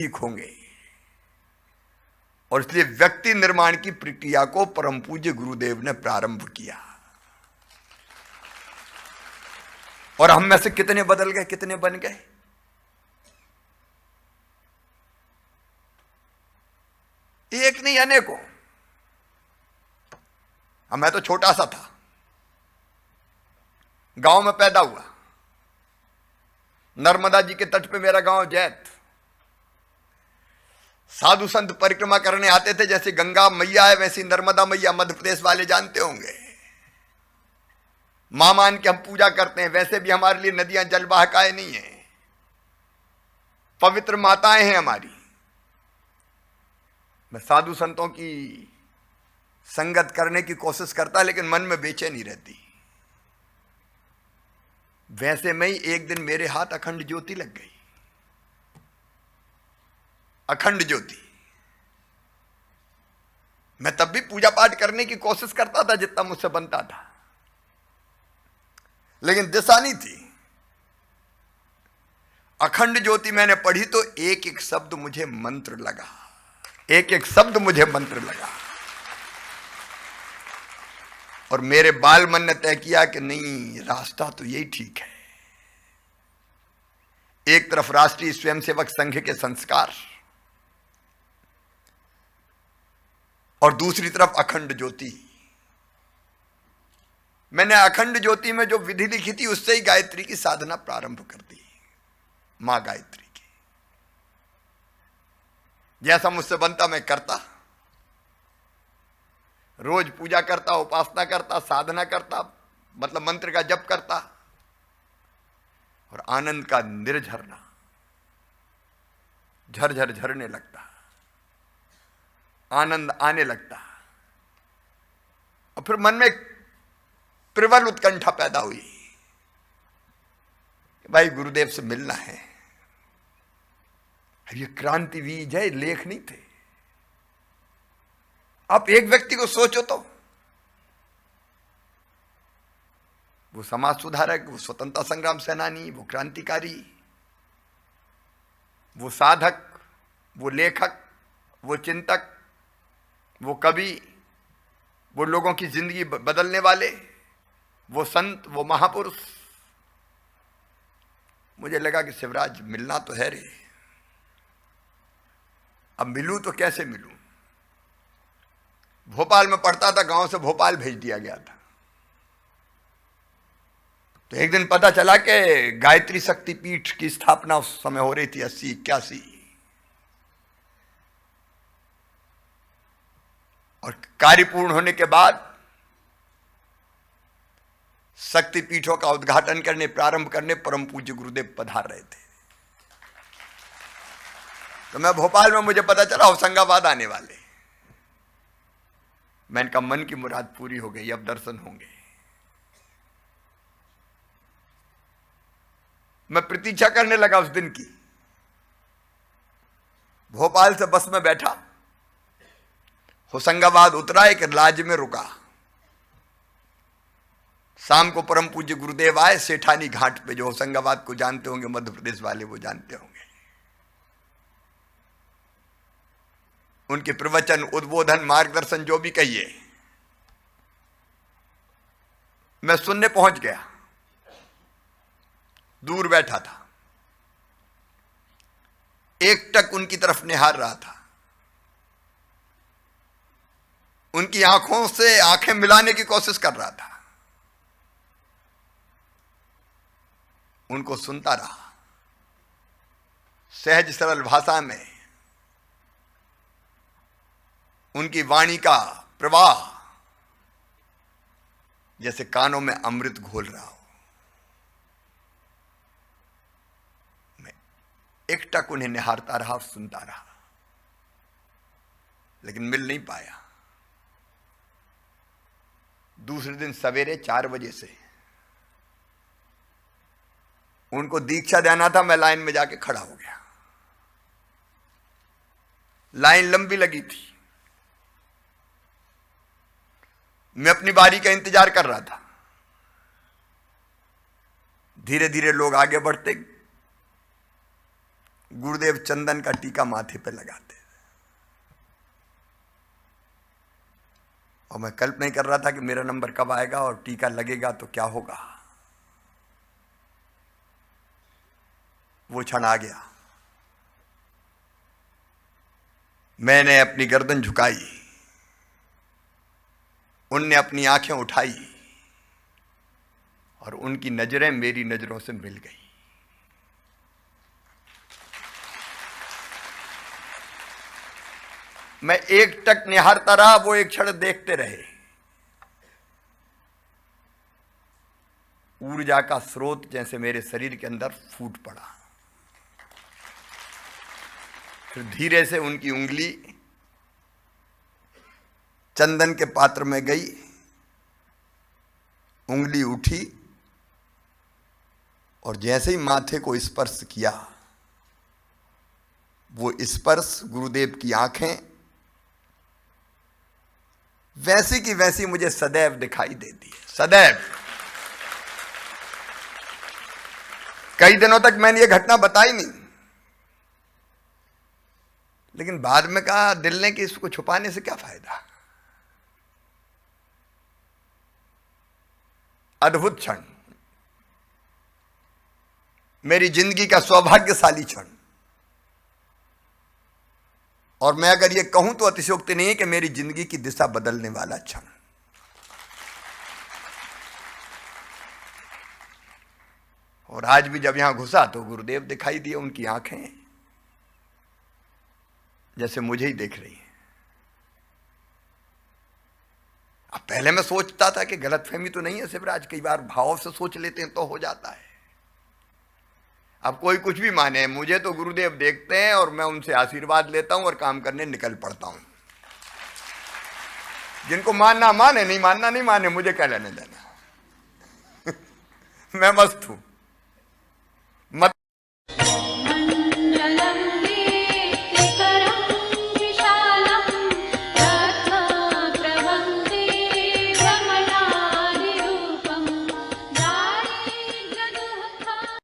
ठीक होंगे। और इसलिए व्यक्ति निर्माण की प्रक्रिया को परम पूज्य गुरुदेव ने प्रारंभ किया। और हम में से कितने बदल गए, कितने बन गए? एक नहीं, अनेकों। मैं तो छोटा सा था, गांव में पैदा हुआ। नर्मदा जी के तट पे मेरा गांव जैत। साधु संत परिक्रमा करने आते थे, जैसे गंगा मैया है वैसी नर्मदा मैया, मध्य प्रदेश वाले जानते होंगे। मां मान के हम पूजा करते हैं। वैसे भी हमारे लिए नदियां जलवाहकाएं नहीं है, पवित्र माताएं हैं हमारी। मैं साधु संतों की संगत करने की कोशिश करता, लेकिन मन में बेचैनी रहती। वैसे में ही एक दिन मेरे हाथ अखंड ज्योति लग गई। अखंड ज्योति। मैं तब भी पूजा पाठ करने की कोशिश करता था जितना मुझसे बनता था, लेकिन दिशा नहीं थी। अखंड ज्योति मैंने पढ़ी तो एक एक शब्द मुझे मंत्र लगा, एक एक शब्द मुझे मंत्र लगा। और मेरे बाल मन ने तय किया कि नहीं, रास्ता तो यही ठीक है। एक तरफ राष्ट्रीय स्वयंसेवक संघ के संस्कार और दूसरी तरफ अखंड ज्योति। मैंने अखंड ज्योति में जो विधि लिखी थी उससे ही गायत्री की साधना प्रारंभ कर दी, मां गायत्री की। जैसा मुझसे बनता मैं करता, रोज पूजा करता, उपासना करता, साधना करता, मतलब मंत्र का जप करता, और आनंद का निर्झरना झरझर झरने लगता, आनंद आने लगता। और फिर मन में प्रबल उत्कंठा पैदा हुई कि भाई गुरुदेव से मिलना है। ये क्रांति बीज है, लेख नहीं थे। आप एक व्यक्ति को सोचो तो, वो समाज सुधारक, वो स्वतंत्रता संग्राम सेनानी, वो क्रांतिकारी, वो साधक, वो लेखक, वो चिंतक, वो कवि, वो लोगों की जिंदगी बदलने वाले, वो संत, वो महापुरुष। मुझे लगा कि शिवराज मिलना तो है रे, अब मिलूं तो कैसे मिलूं। भोपाल में पढ़ता था, गांव से भोपाल भेज दिया गया था। तो एक दिन पता चला कि गायत्री शक्ति पीठ की स्थापना उस समय हो रही थी, 80-81। और कार्य पूर्ण होने के बाद शक्ति पीठों का उद्घाटन करने, प्रारंभ करने परम पूज्य गुरुदेव पधार रहे थे। तो मैं भोपाल में, मुझे पता चला होशंगाबाद आने वाले। मैंने कहा मन की मुराद पूरी हो गई, अब दर्शन होंगे। मैं प्रतीक्षा करने लगा उस दिन की। भोपाल से बस में बैठा, होशंगाबाद उतरा, एक लाज में रुका। शाम को परम पूज्य गुरुदेव आए सेठानी घाट पे, जो होशंगाबाद को जानते होंगे, मध्य प्रदेश वाले वो जानते होंगे। उनके प्रवचन, उद्बोधन, मार्गदर्शन जो भी कहिए, मैं सुनने पहुंच गया। दूर बैठा था, एकटक उनकी तरफ निहार रहा था। उनकी आंखों से आंखें मिलाने की कोशिश कर रहा था। उनको सुनता रहा, सहज सरल भाषा में उनकी वाणी का प्रवाह जैसे कानों में अमृत घोल रहा हो। मैं एकटक उन्हें निहारता रहा, सुनता रहा, लेकिन मिल नहीं पाया। दूसरे दिन सवेरे 4 बजे से उनको दीक्षा देना था। मैं लाइन में जाके खड़ा हो गया। लाइन लंबी लगी थी, मैं अपनी बारी का इंतजार कर रहा था। धीरे धीरे लोग आगे बढ़ते, गुरुदेव चंदन का टीका माथे पे लगाते और मैं कल्पना नहीं कर रहा था कि मेरा नंबर कब आएगा और टीका लगेगा तो क्या होगा। वो क्षण आ गया। मैंने अपनी गर्दन झुकाई, उनने अपनी आंखें उठाई और उनकी नजरें मेरी नजरों से मिल गई। मैं एक टक निहारता रहा, वो एक क्षण देखते रहे। ऊर्जा का स्रोत जैसे मेरे शरीर के अंदर फूट पड़ा। फिर धीरे से उनकी उंगली चंदन के पात्र में गई, उंगली उठी और जैसे ही माथे को स्पर्श किया, वो स्पर्श, गुरुदेव की आंखें वैसी की वैसी मुझे सदैव दिखाई देती है, सदैव। कई दिनों तक मैंने ये घटना बताई नहीं, लेकिन बाद में कहा दिल ने कि इसको छुपाने से क्या फायदा। अद्भुत क्षण, मेरी जिंदगी का सौभाग्यशाली क्षण। और मैं अगर ये कहूं तो अतिशयोक्ति नहीं है कि मेरी जिंदगी की दिशा बदलने वाला क्षण। और आज भी जब यहां घुसा तो गुरुदेव दिखाई दिए, उनकी आंखें जैसे मुझे ही देख रही हैं। अब पहले मैं सोचता था कि गलतफहमी तो नहीं है शिवराज, कई बार भाव से सोच लेते हैं तो हो जाता है। अब कोई कुछ भी माने, मुझे तो गुरुदेव देखते हैं और मैं उनसे आशीर्वाद लेता हूं और काम करने निकल पड़ता हूं। जिनको मानना माने, नहीं मानना नहीं माने, मुझे क्या लेने देना। मैं मस्त हूं।